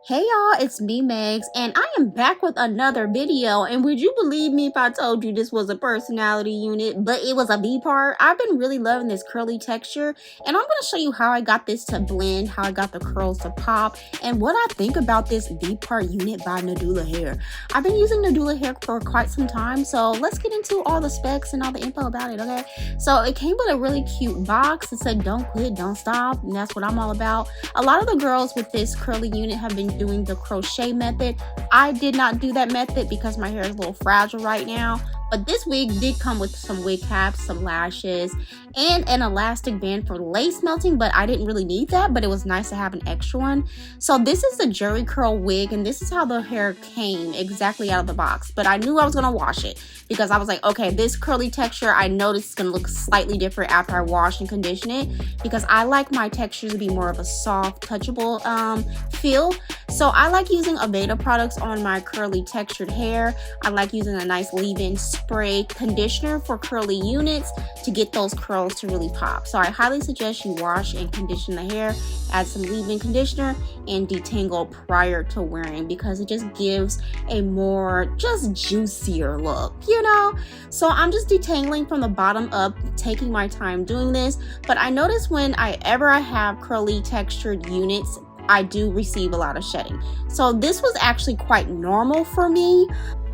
Hey y'all, it's me Megz, and I am back with another video. And would you believe me if I told you this was a personality unit, but it was a V part? I've been really loving this curly texture, and I'm going to show you how I got this to blend, how I got the curls to pop, and what I think about this V part unit by Nadula hair. I've been using Nadula hair for quite some time, so let's get into all the specs and all the info about it, okay? So it came with a really cute box. It said don't quit, don't stop, and that's what I'm all about. A lot of the girls with this curly unit have been doing the crochet method. I did not do that method because my hair is a little fragile right now, but this wig did come with some wig caps, some lashes, and an elastic band for lace melting, but I didn't really need that, but it was nice to have an extra one. So this is the Jerry curl wig, and this is how the hair came exactly out of the box, but I knew I was gonna wash it because I was like, okay, this curly texture, I know this is gonna look slightly different after I wash and condition it, because I like my texture to be more of a soft, touchable feel. So I like using Aveda products on my curly textured hair. I like using a nice leave-in spray conditioner for curly units to get those curls to really pop. So I highly suggest you wash and condition the hair, add some leave-in conditioner, and detangle prior to wearing, because it just gives a more just juicier look, you know? So I'm just detangling from the bottom up, taking my time doing this, but I notice whenever I have curly textured units, I do receive a lot of shedding. So this was actually quite normal for me.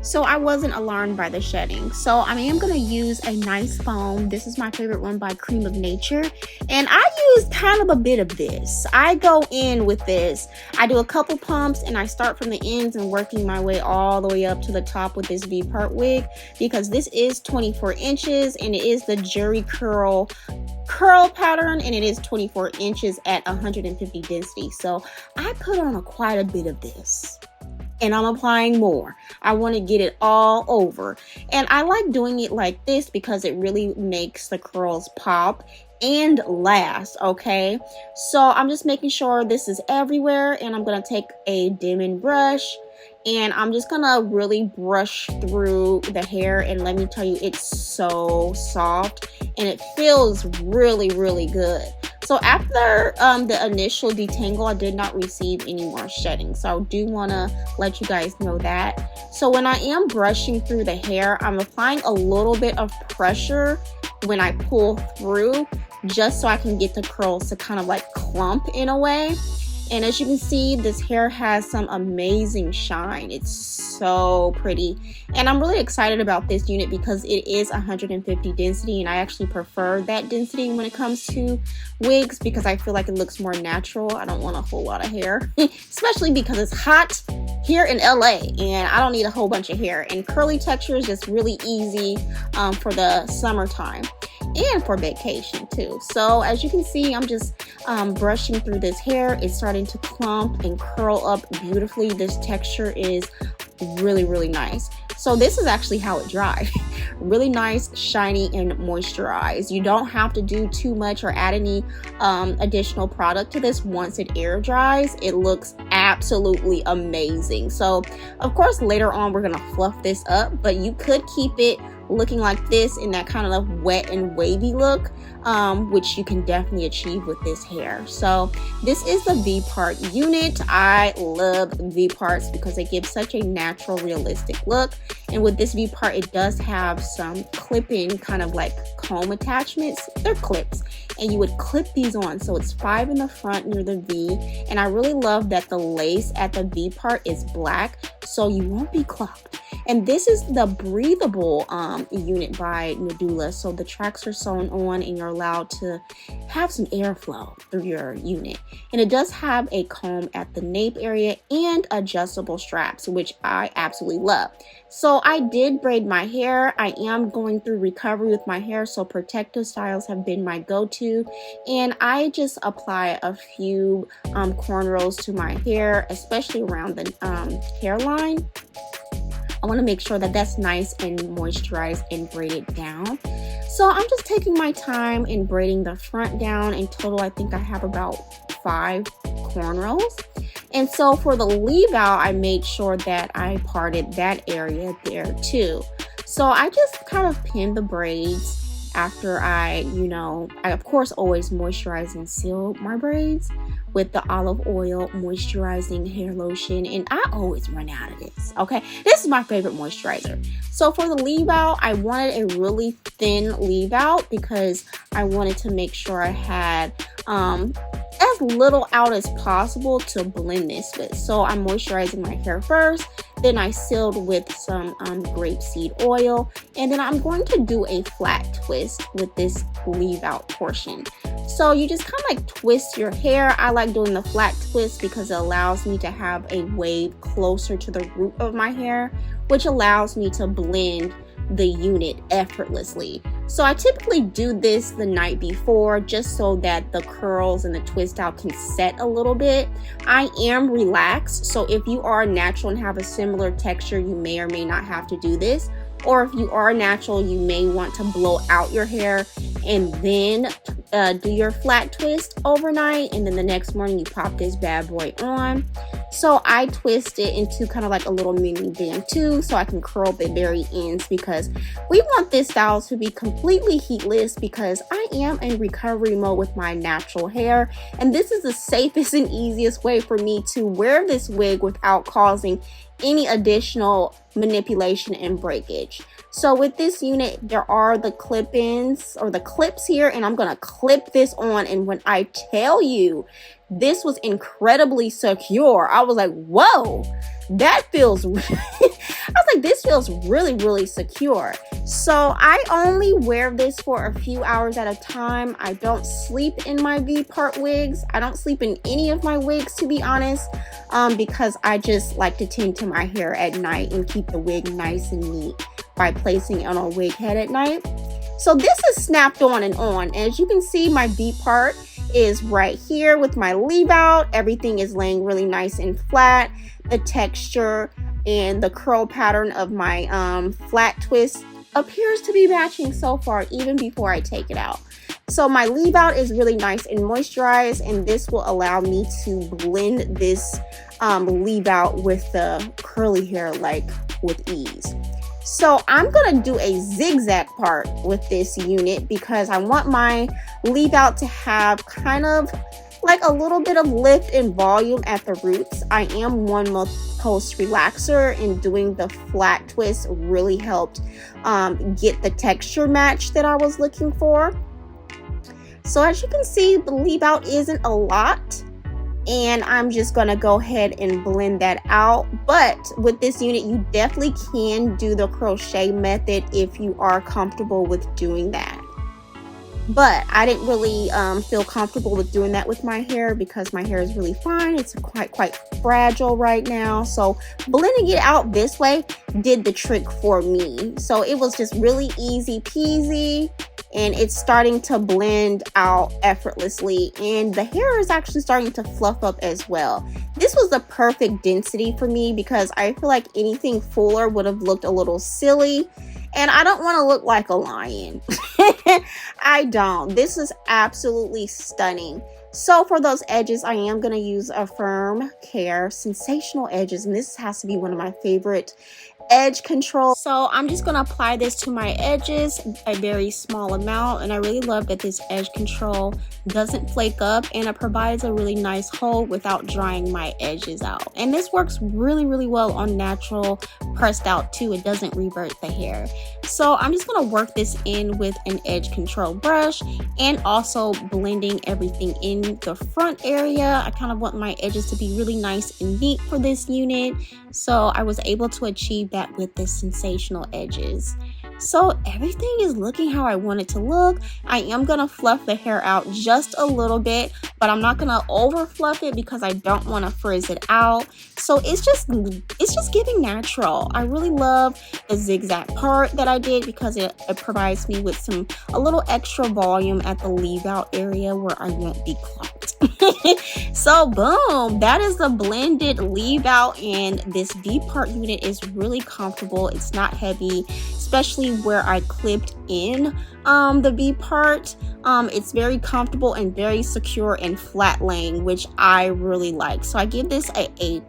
So I wasn't alarmed by the shedding. So I am going to use a nice foam. This is my favorite one by Cream of Nature. And I use kind of a bit of this. I go in with this. I do a couple pumps and I start from the ends and working my way all the way up to the top with this V-part wig, because this is 24 inches and it is the Jerry curl pattern, and it is 24 inches at 150 density. So I put on quite a bit of this, and I'm applying more. I want to get it all over, and I like doing it like this because it really makes the curls pop and last. Okay, so I'm just making sure this is everywhere, and I'm gonna take a Denman brush and I'm just gonna really brush through the hair, and let me tell you, it's so soft and it feels really, really good. So after the initial detangle, I did not receive any more shedding, so I do want to let you guys know that. So when I am brushing through the hair, I'm applying a little bit of pressure when I pull through, just so I can get the curls to kind of like clump in a way. And as you can see, this hair has some amazing shine. It's so pretty. And I'm really excited about this unit because it is 150 density, and I actually prefer that density when it comes to wigs because I feel like it looks more natural. I don't want a whole lot of hair, especially because it's hot here in LA and I don't need a whole bunch of hair. And curly texture is just really easy for the summertime and for vacation too. So as you can see, I'm just brushing through this hair. It's starting to clump and curl up beautifully. This texture is really, really nice. So this is actually how it dried. Really nice, shiny, and moisturized. You don't have to do too much or add any additional product to this. Once it air dries, it looks absolutely amazing. So of course later on we're gonna fluff this up, but you could keep it looking like this in that kind of wet and wavy look, which you can definitely achieve with this hair. So this is the V-part unit. I love V-parts because they give such a natural, realistic look. And with this V-part, it does have some clipping kind of like comb attachments. They're clips, and you would clip these on. So it's 5 in the front near the V, and I really love that the lace at the V part is black, so you won't be clogged. And this is the Breathable unit by Nadula. So the tracks are sewn on and you're allowed to have some airflow through your unit. And it does have a comb at the nape area and adjustable straps, which I absolutely love. So I did braid my hair. I am going through recovery with my hair, so protective styles have been my go-to. And I just apply a few cornrows to my hair, especially around the hairline. I want to make sure that that's nice and moisturized and braided down. So I'm just taking my time in braiding the front down. In total, I think I have about 5 cornrows. And so for the leave out, I made sure that I parted that area there too. So I just kind of pinned the braids after I of course always moisturize and seal my braids. with the olive oil moisturizing hair lotion, and I always run out of this. Okay, this is my favorite moisturizer. So for the leave out, I wanted a really thin leave out because I wanted to make sure I had as little out as possible to blend this with. So I'm moisturizing my hair first, then I sealed with some grapeseed oil, and then I'm going to do a flat twist with this leave out portion. So you just kind of like twist your hair. I like doing the flat twist because it allows me to have a wave closer to the root of my hair, which allows me to blend the unit effortlessly. So I typically do this the night before just so that the curls and the twist out can set a little bit. I am relaxed, so if you are natural and have a similar texture, you may or may not have to do this. Or if you are natural, you may want to blow out your hair and then do your flat twist overnight, and then the next morning you pop this bad boy on. So I twist it into kind of like a little mini band too, so I can curl the very ends, because we want this style to be completely heatless, because I am in recovery mode with my natural hair, and this is the safest and easiest way for me to wear this wig without causing any additional manipulation and breakage. So with this unit, there are the clip-ins or the clips here, and I'm gonna clip this on, and when I tell you this was incredibly secure, I was like, whoa, that feels I was like, this feels really, really secure. So I only wear this for a few hours at a time. I don't sleep in my V-part wigs. I don't sleep in any of my wigs, to be honest, because I just like to tend to my hair at night and keep the wig nice and neat by placing it on a wig head at night. So this is snapped on and on. As you can see, my V-part is right here with my leave out. Everything is laying really nice and flat. The texture and the curl pattern of my flat twist appears to be matching so far, even before I take it out. So my leave out is really nice and moisturized, and this will allow me to blend this leave out with the curly hair like with ease. So I'm gonna do a zigzag part with this unit because I want my leave out to have kind of like a little bit of lift and volume at the roots. I am one post relaxer, and doing the flat twist really helped get the texture match that I was looking for. So as you can see, the leave out isn't a lot, and I'm just gonna go ahead and blend that out. But with this unit, you definitely can do the crochet method if you are comfortable with doing that. But I didn't really feel comfortable with doing that with my hair because my hair is really fine. It's quite fragile right now. So blending it out this way did the trick for me. So it was just really easy peasy, and it's starting to blend out effortlessly, and the hair is actually starting to fluff up as well. This was the perfect density for me because I feel like anything fuller would have looked a little silly, and I don't want to look like a lion. I don't. This is absolutely stunning. So for those edges, I am going to use a Firm Care Sensational Edges, and this has to be one of my favorite edge control. So I'm just going to apply this to my edges, a very small amount, and I really love that this edge control doesn't flake up, and it provides a really nice hold without drying my edges out. And this works really, really well on natural pressed out too. It doesn't revert the hair. So I'm just going to work this in with an edge control brush, and also blending everything in the front area. I kind of want my edges to be really nice and neat for this unit, so I was able to achieve that with the sensational edges. So everything is looking how I want it to look. I am going to fluff the hair out just a little bit, but I'm not going to over fluff it because I don't want to frizz it out. So it's just giving natural. I really love the zigzag part that I did because it provides me with a little extra volume at the leave out area where I won't be clogged. So boom, that is the blended leave out, and this V part unit is really comfortable. It's not heavy, especially where I clipped in the V part. It's very comfortable and very secure and flat laying, which I really like. So I give this a A+.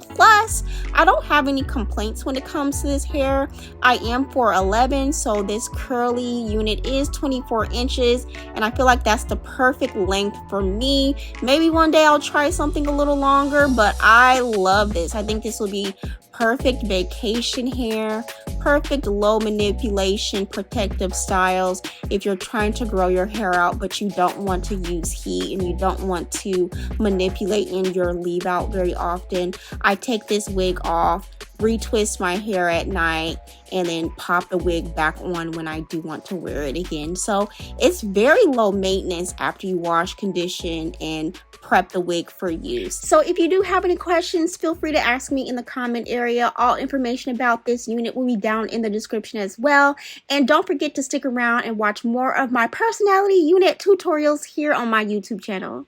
I don't have any complaints when it comes to this hair. I am 4'11", so this curly unit is 24 inches, and I feel like that's the perfect length for me. Maybe one day I'll try something a little longer, but I love this. I think this will be perfect vacation hair, perfect low manipulation protective styles if you're trying to grow your hair out but you don't want to use heat and you don't want to manipulate in your leave out very often. I take this wig off, retwist my hair at night, and then pop the wig back on when I do want to wear it again. So it's very low maintenance after you wash, condition, and prep the wig for use. So if you do have any questions, feel free to ask me in the comment area. All information about this unit will be down in the description as well. And don't forget to stick around and watch more of my personality unit tutorials here on my YouTube channel.